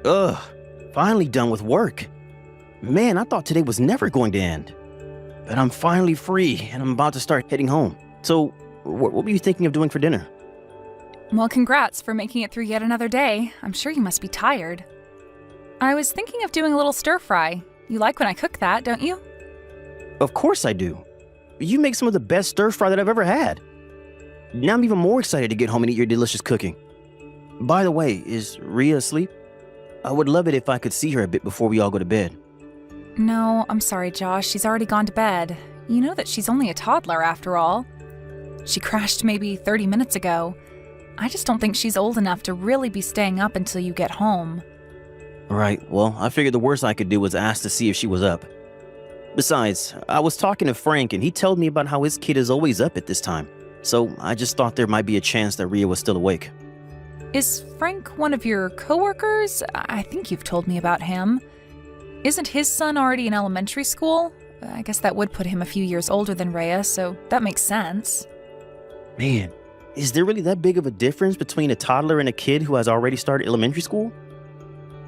Ugh, finally done with work. Man, I thought today was never going to end. But I'm finally free, and I'm about to start heading home. So, what were you thinking of doing for dinner? Well, congrats for making it through yet another day. I'm sure you must be tired. I was thinking of doing a little stir-fry. You like when I cook that, don't you? Of course I do. You make some of the best stir-fry that I've ever had. Now I'm even more excited to get home and eat your delicious cooking. By the way, is Rhea asleep? I would love it if I could see her a bit before we all go to bed. No, I'm sorry, Josh. She's already gone to bed. You know that she's only a toddler after all. She crashed maybe 30 minutes ago. I just don't think she's old enough to really be staying up until you get home. Right, well, I figured the worst I could do was ask to see if she was up. Besides, I was talking to Frank and he told me about how his kid is always up at this time. So I just thought there might be a chance that Rhea was still awake. Is Frank one of your coworkers? I think you've told me about him. Isn't his son already in elementary school? I guess that would put him a few years older than Rhea, so that makes sense. Man, is there really that big of a difference between a toddler and a kid who has already started elementary school?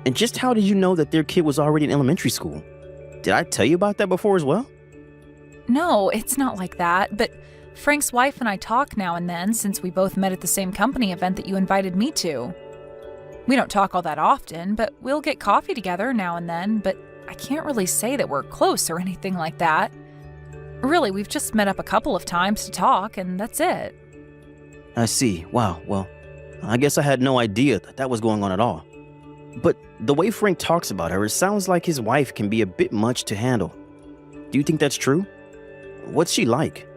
And just how did you know that their kid was already in elementary school? Did I tell you about that before as well? No, it's not like that, but Frank's wife and I talk now and then since we both met at the same company event that you invited me to. We don't talk all that often, but we'll get coffee together now and then, but I can't really say that we're close or anything like that. Really, we've just met up a couple of times to talk, and that's it. I see. Wow, well, I guess I had no idea that was going on at all. But the way Frank talks about her, it sounds like his wife can be a bit much to handle. Do you think that's true? What's she like?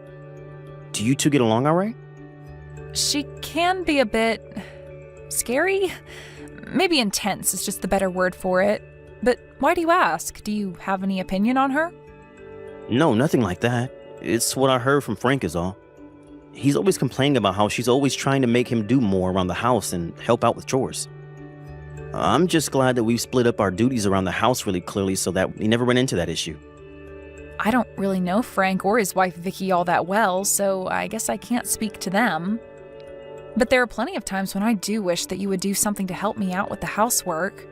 Do you two get along all right? She can be a bit scary. Maybe intense is just the better word for it. But why do you ask? Do you have any opinion on her? No, nothing like that. It's what I heard from Frank is all. He's always complaining about how she's always trying to make him do more around the house and help out with chores. I'm just glad that we've split up our duties around the house really clearly so that we never run into that issue. I don't really know Frank or his wife Vicky all that well, so I guess I can't speak to them. But there are plenty of times when I do wish that you would do something to help me out with the housework.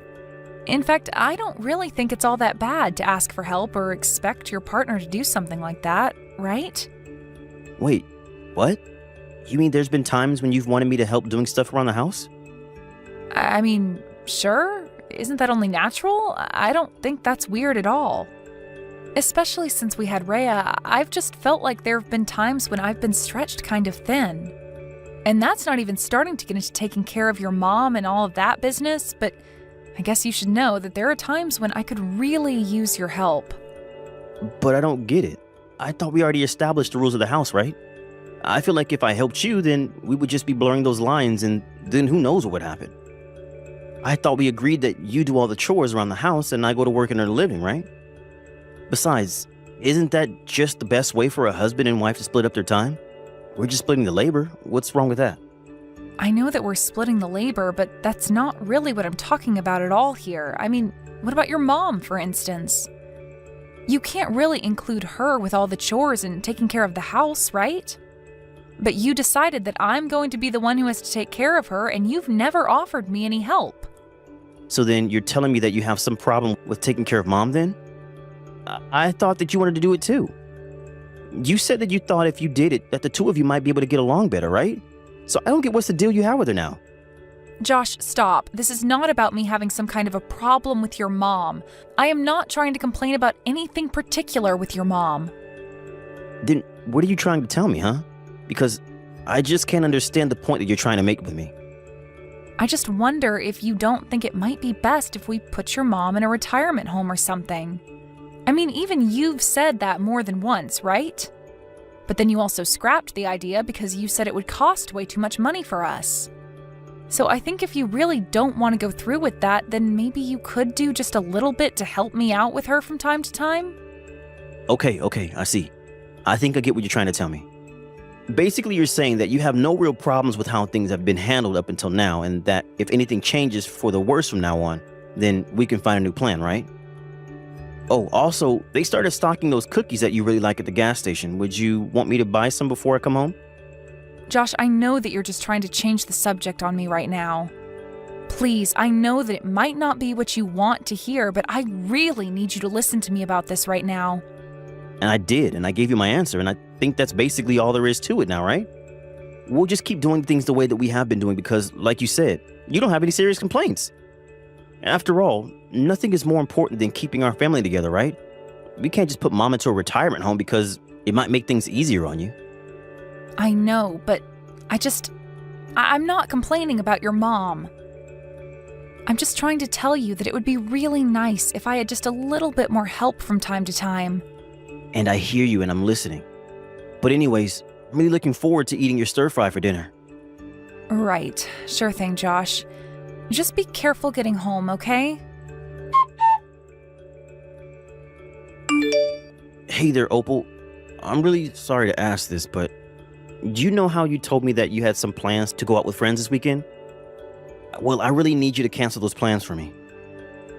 In fact, I don't really think it's all that bad to ask for help or expect your partner to do something like that, right? Wait, what? You mean there's been times when you've wanted me to help doing stuff around the house? I mean, sure. Isn't that only natural? I don't think that's weird at all. Especially since we had Rhea, I've just felt like there have been times when I've been stretched kind of thin. And that's not even starting to get into taking care of your mom and all of that business, but I guess you should know that there are times when I could really use your help. But I don't get it. I thought we already established the rules of the house, right? I feel like if I helped you, then we would just be blurring those lines and then who knows what would happen. I thought we agreed that you do all the chores around the house and I go to work and earn a living, right? Besides, isn't that just the best way for a husband and wife to split up their time? We're just splitting the labor. What's wrong with that? I know that we're splitting the labor, but that's not really what I'm talking about at all here. I mean, what about your mom, for instance? You can't really include her with all the chores and taking care of the house, right? But you decided that I'm going to be the one who has to take care of her, and you've never offered me any help. So then you're telling me that you have some problem with taking care of mom then? I thought that you wanted to do it too. You said that you thought if you did it, that the two of you might be able to get along better, right? So I don't get what's the deal you have with her now. Josh, stop. This is not about me having some kind of a problem with your mom. I am not trying to complain about anything particular with your mom. Then what are you trying to tell me, huh? Because I just can't understand the point that you're trying to make with me. I just wonder if you don't think it might be best if we put your mom in a retirement home or something. I mean, even you've said that more than once, right? But then you also scrapped the idea because you said it would cost way too much money for us. So I think if you really don't want to go through with that, then maybe you could do just a little bit to help me out with her from time to time? Okay, I see. I think I get what you're trying to tell me. Basically, you're saying that you have no real problems with how things have been handled up until now, and that if anything changes for the worse from now on, then we can find a new plan, right? Oh, also, they started stocking those cookies that you really like at the gas station. Would you want me to buy some before I come home? Josh, I know that you're just trying to change the subject on me right now. Please, I know that it might not be what you want to hear, but I really need you to listen to me about this right now. And I did, and I gave you my answer, and I think that's basically all there is to it now, right? We'll just keep doing things the way that we have been doing because, like you said, you don't have any serious complaints. After all, nothing is more important than keeping our family together, right? We can't just put Mom into a retirement home because it might make things easier on you. I know, but I'm not complaining about your mom. I'm just trying to tell you that it would be really nice if I had just a little bit more help from time to time. And I hear you and I'm listening. But anyways, I'm really looking forward to eating your stir fry for dinner. Right. Sure thing, Josh. Just be careful getting home, okay? Hey there, Opal. I'm really sorry to ask this, but do you know how you told me that you had some plans to go out with friends this weekend? Well, I really need you to cancel those plans for me.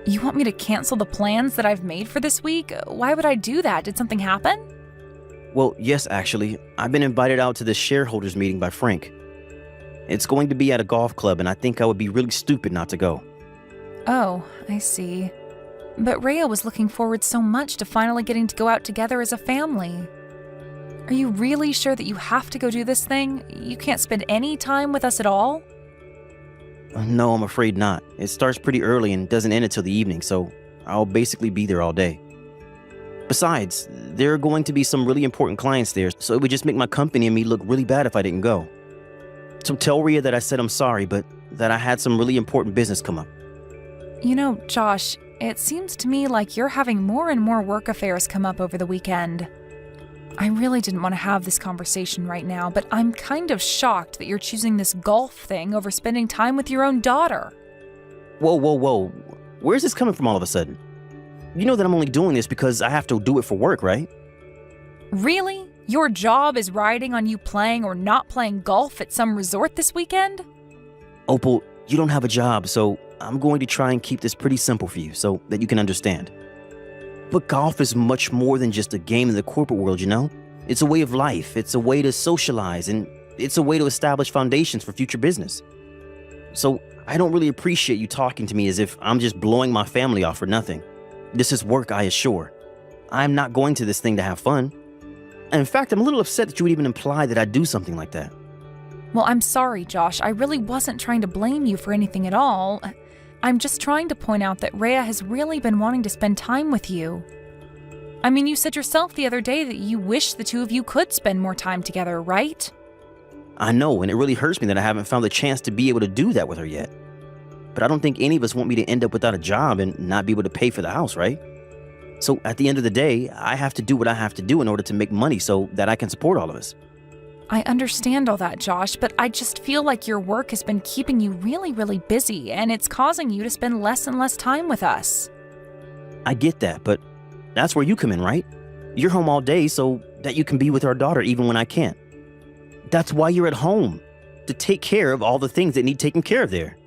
You want me to cancel the plans that I've made for this week? Why would I do that? Did something happen? Well, yes, actually. I've been invited out to this shareholders meeting by Frank. It's going to be at a golf club, and I think I would be really stupid not to go. Oh, I see. But Rhea was looking forward so much to finally getting to go out together as a family. Are you really sure that you have to go do this thing? You can't spend any time with us at all? No, I'm afraid not. It starts pretty early and doesn't end until the evening, so I'll basically be there all day. Besides, there are going to be some really important clients there, so it would just make my company and me look really bad if I didn't go. So tell Rhea that I said I'm sorry, but that I had some really important business come up. You know, Josh, it seems to me like you're having more and more work affairs come up over the weekend. I really didn't want to have this conversation right now, but I'm kind of shocked that you're choosing this golf thing over spending time with your own daughter. Whoa. Where's this coming from all of a sudden? You know that I'm only doing this because I have to do it for work, right? Really? Your job is riding on you playing or not playing golf at some resort this weekend? Opal, you don't have a job, so I'm going to try and keep this pretty simple for you so that you can understand. But golf is much more than just a game in the corporate world, you know? It's a way of life, it's a way to socialize, and it's a way to establish foundations for future business. So I don't really appreciate you talking to me as if I'm just blowing my family off for nothing. This is work, I assure. I'm not going to this thing to have fun. And in fact, I'm a little upset that you would even imply that I'd do something like that. Well, I'm sorry, Josh. I really wasn't trying to blame you for anything at all. I'm just trying to point out that Rhea has really been wanting to spend time with you. I mean, you said yourself the other day that you wish the two of you could spend more time together, right? I know, and it really hurts me that I haven't found the chance to be able to do that with her yet. But I don't think any of us want me to end up without a job and not be able to pay for the house, right? So at the end of the day, I have to do what I have to do in order to make money so that I can support all of us. I understand all that, Josh, but I just feel like your work has been keeping you really, really busy, and it's causing you to spend less and less time with us. I get that, but that's where you come in, right? You're home all day so that you can be with our daughter even when I can't. That's why you're at home, to take care of all the things that need taken care of there.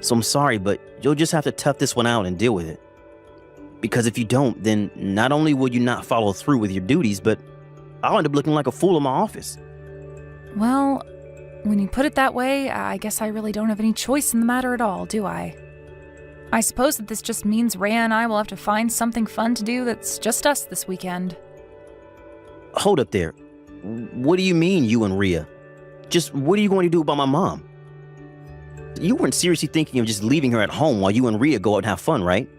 So I'm sorry, but you'll just have to tough this one out and deal with it. Because if you don't, then not only will you not follow through with your duties, but I'll end up looking like a fool in my office. Well, when you put it that way, I guess I really don't have any choice in the matter at all, do I? I suppose that this just means Rhea and I will have to find something fun to do that's just us this weekend. Hold up there. What do you mean, you and Rhea? Just what are you going to do about my mom? You weren't seriously thinking of just leaving her at home while you and Rhea go out and have fun, right?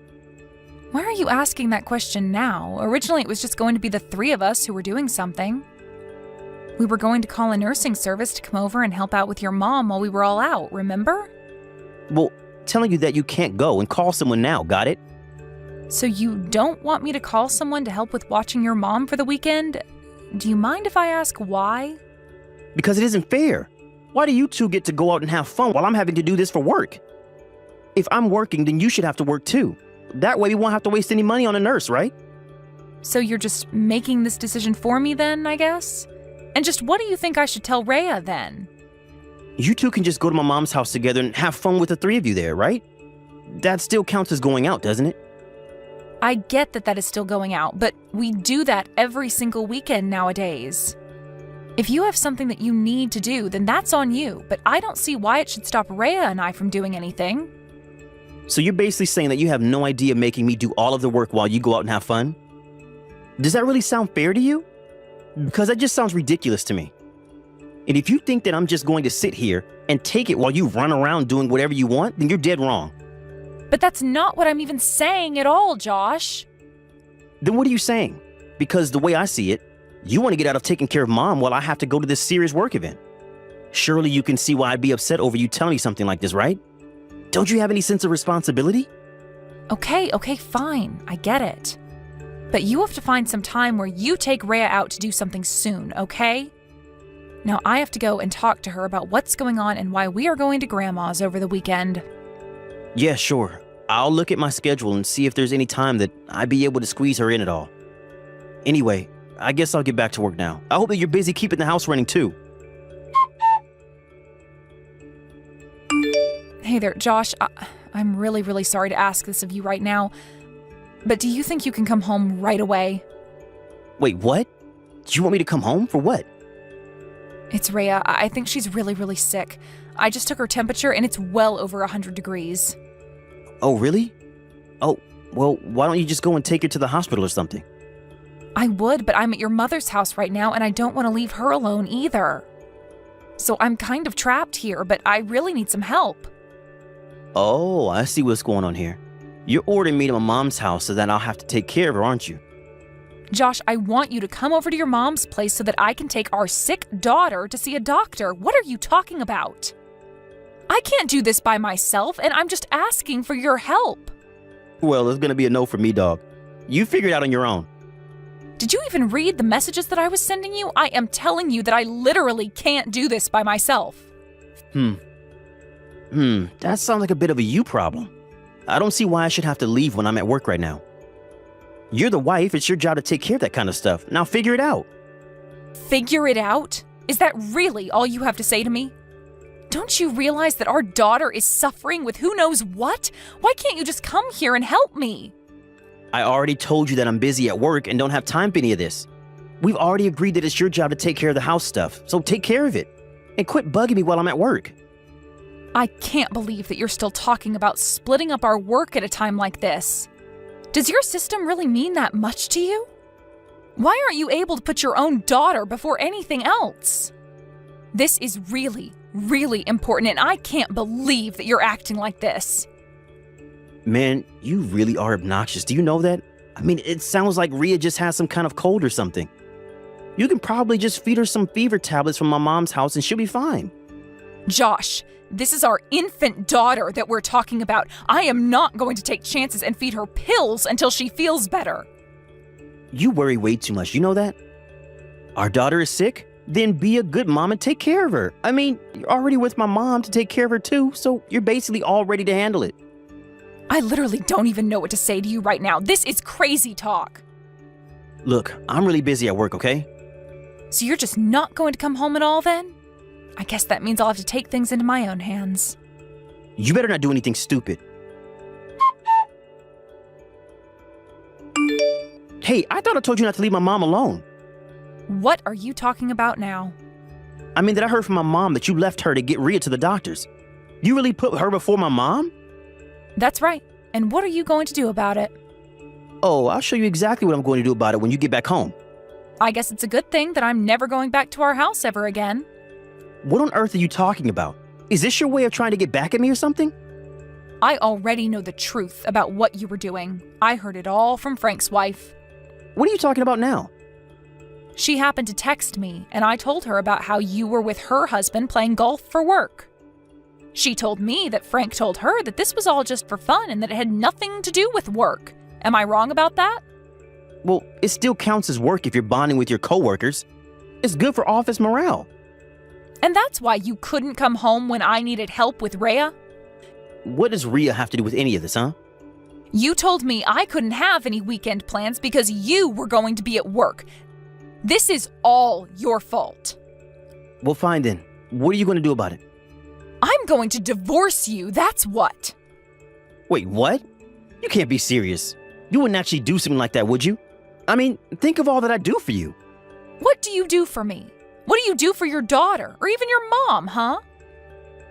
Why are you asking that question now? Originally, it was just going to be the three of us who were doing something. We were going to call a nursing service to come over and help out with your mom while we were all out, remember? Well, telling you that you can't go and call someone now, got it? So you don't want me to call someone to help with watching your mom for the weekend? Do you mind if I ask why? Because it isn't fair. Why do you two get to go out and have fun while I'm having to do this for work? If I'm working, then you should have to work too. That way we won't have to waste any money on a nurse, right? So you're just making this decision for me then, I guess? And just what do you think I should tell Rhea then? You two can just go to my mom's house together and have fun with the three of you there, right? That still counts as going out, doesn't it? I get that is still going out, but we do that every single weekend nowadays. If you have something that you need to do, then that's on you, but I don't see why it should stop Rhea and I from doing anything. So you're basically saying that you have no idea making me do all of the work while you go out and have fun? Does that really sound fair to you? Because that just sounds ridiculous to me. And if you think that I'm just going to sit here and take it while you run around doing whatever you want, then you're dead wrong. But that's not what I'm even saying at all, Josh. Then what are you saying? Because the way I see it, you want to get out of taking care of Mom while I have to go to this serious work event. Surely you can see why I'd be upset over you telling me something like this, right? Don't you have any sense of responsibility? Okay, fine. I get it. But you have to find some time where you take Rhea out to do something soon, okay? Now I have to go and talk to her about what's going on and why we are going to Grandma's over the weekend. Yeah, sure. I'll look at my schedule and see if there's any time that I'd be able to squeeze her in at all. Anyway, I guess I'll get back to work now. I hope that you're busy keeping the house running too. Hey there, Josh. I'm really, really sorry to ask this of you right now, but do you think you can come home right away? Wait, what? Do you want me to come home for what? It's Rhea. I think she's really, really sick. I just took her temperature and it's well over 100 degrees. Oh, really? Oh, well, why don't you just go and take her to the hospital or something? I would, but I'm at your mother's house right now and I don't want to leave her alone either. So I'm kind of trapped here, but I really need some help. Oh, I see what's going on here. You're ordering me to my mom's house so that I'll have to take care of her, aren't you? Josh, I want you to come over to your mom's place so that I can take our sick daughter to see a doctor. What are you talking about? I can't do this by myself, and I'm just asking for your help. Well, it's gonna be a no for me, dog. You figure it out on your own. Did you even read the messages that I was sending you? I am telling you that I literally can't do this by myself. That sounds like a bit of a you problem. I don't see why I should have to leave when I'm at work right now. You're the wife, it's your job to take care of that kind of stuff. Now figure it out. Figure it out? Is that really all you have to say to me? Don't you realize that our daughter is suffering with who knows what? Why can't you just come here and help me? I already told you that I'm busy at work and don't have time for any of this. We've already agreed that it's your job to take care of the house stuff, so take care of it. And quit bugging me while I'm at work. I can't believe that you're still talking about splitting up our work at a time like this. Does your system really mean that much to you? Why aren't you able to put your own daughter before anything else? This is really, really important, and I can't believe that you're acting like this. Man, you really are obnoxious. Do you know that? I mean, it sounds like Rhea just has some kind of cold or something. You can probably just feed her some fever tablets from my mom's house and she'll be fine. Josh, this is our infant daughter that we're talking about. I am not going to take chances and feed her pills until she feels better. You worry way too much, you know that? Our daughter is sick? Then be a good mom and take care of her. I mean, you're already with my mom to take care of her too, so you're basically all ready to handle it. I literally don't even know what to say to you right now. This is crazy talk. Look, I'm really busy at work, okay? So you're just not going to come home at all then? I guess that means I'll have to take things into my own hands. You better not do anything stupid. Hey, I thought I told you not to leave my mom alone. What are you talking about now? I mean, that I heard from my mom that you left her to get Rhea to the doctors. You really put her before my mom? That's right. And what are you going to do about it? Oh, I'll show you exactly what I'm going to do about it when you get back home. I guess it's a good thing that I'm never going back to our house ever again. What on earth are you talking about? Is this your way of trying to get back at me or something? I already know the truth about what you were doing. I heard it all from Frank's wife. What are you talking about now? She happened to text me, and I told her about how you were with her husband playing golf for work. She told me that Frank told her that this was all just for fun and that it had nothing to do with work. Am I wrong about that? Well, it still counts as work if you're bonding with your coworkers. It's good for office morale. And that's why you couldn't come home when I needed help with Rhea? What does Rhea have to do with any of this, huh? You told me I couldn't have any weekend plans because you were going to be at work. This is all your fault. Well, fine then. What are you going to do about it? I'm going to divorce you, that's what. Wait, what? You can't be serious. You wouldn't actually do something like that, would you? I mean, think of all that I do for you. What do you do for me? What do you do for your daughter, or even your mom, huh?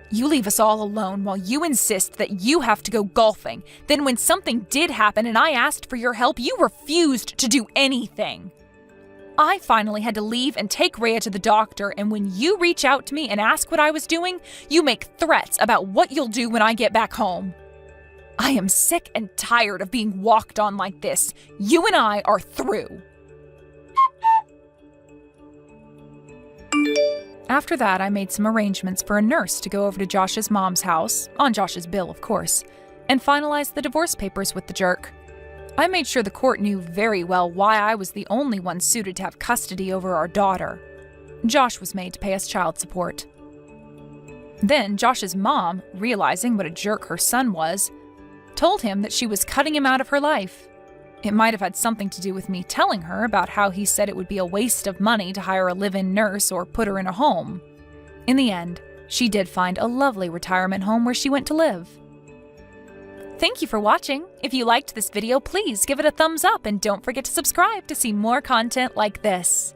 You leave us all alone while you insist that you have to go golfing. Then when something did happen and I asked for your help, you refused to do anything. I finally had to leave and take Rhea to the doctor, and when you reach out to me and ask what I was doing, you make threats about what you'll do when I get back home. I am sick and tired of being walked on like this. You and I are through. After that, I made some arrangements for a nurse to go over to Josh's mom's house, on Josh's bill, of course, and finalize the divorce papers with the jerk. I made sure the court knew very well why I was the only one suited to have custody over our daughter. Josh was made to pay us child support. Then Josh's mom, realizing what a jerk her son was, told him that she was cutting him out of her life. It might have had something to do with me telling her about how he said it would be a waste of money to hire a live-in nurse or put her in a home. In the end, she did find a lovely retirement home where she went to live. Thank you for watching. If you liked this video, please give it a thumbs up and don't forget to subscribe to see more content like this.